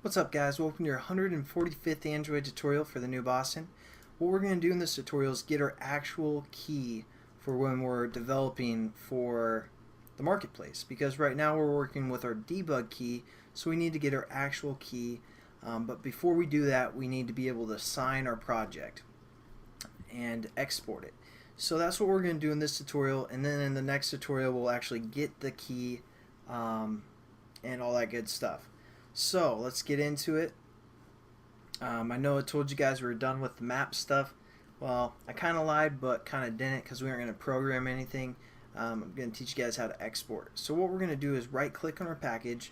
What's up guys, welcome to your 145th Android tutorial for the new Boston. What we're going to do in this tutorial is get our actual key for when we're developing for the marketplace, because right now we're working with our debug key, so we need to get our actual key, but before we do that we need to be able to sign our project and export it. So that's what we're going to do in this tutorial, and then in the next tutorial we'll actually get the key and all that good stuff. So let's get into it. I know I told you guys we were done with the map stuff. Well, I kind of lied, but kind of didn't, because we aren't going to program anything. I'm going to teach you guys how to export. So what we're going to do is right click on our package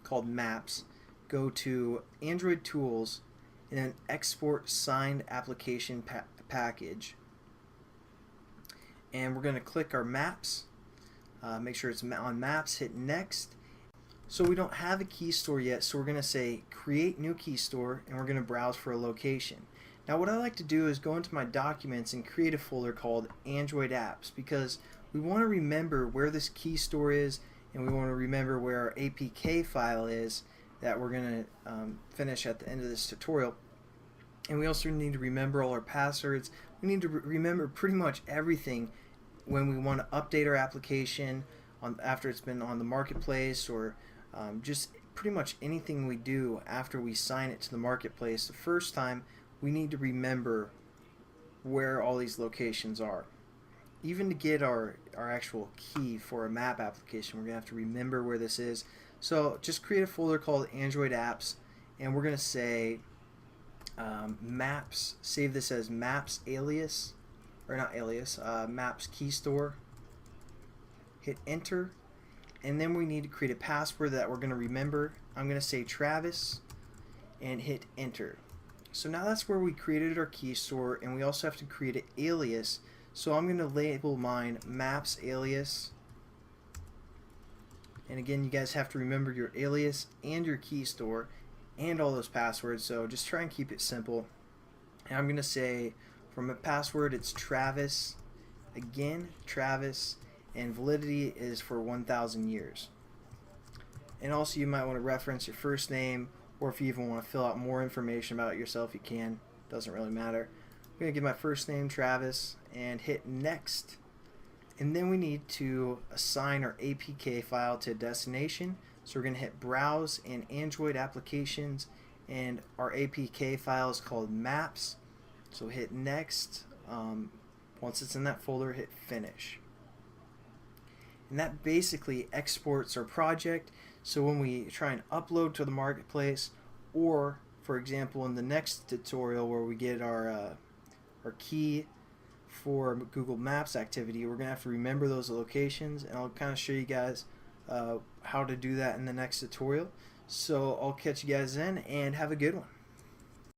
called maps, go to Android Tools, and then export signed application package. And we're going to click our maps, make sure it's on maps, hit next. So we don't have a key store yet, so we're going to say create new key store, and we're going to browse for a location. Now what I like to do is go into my documents and create a folder called Android apps, because we want to remember where this key store is, and we want to remember where our APK file is that we're going to finish at the end of this tutorial. And we also need to remember all our passwords. We need to remember pretty much everything when we want to update our application after it's been on the marketplace, or just pretty much anything we do after we sign it to the marketplace the first time. We need to remember where all these locations are. Even to get our actual key for a map application, we're going to have to remember where this is. So just create a folder called Android apps, and we're going to say maps, save this as maps alias, or not alias, maps key store. Hit enter, and then we need to create a password that we're going to remember. I'm going to say Travis and hit enter. So now that's where we created our key store, and we also have to create an alias. So I'm going to label mine maps alias, and again you guys have to remember your alias and your key store and all those passwords, so just try and keep it simple. And I'm going to say from a password it's Travis, again Travis, and validity is for 1,000 years. And also you might want to reference your first name, or if you even want to fill out more information about yourself, you can. Doesn't really matter. I'm going to give my first name Travis and hit next. And then we need to assign our APK file to a destination. So we're going to hit browse and Android applications, and our APK file is called maps. So hit next. Once it's in that folder, hit finish. And that basically exports our project, so when we try and upload to the marketplace, or for example in the next tutorial where we get our key for Google Maps activity, we're going to have to remember those locations, and I'll kind of show you guys how to do that in the next tutorial. So I'll catch you guys then, and have a good one.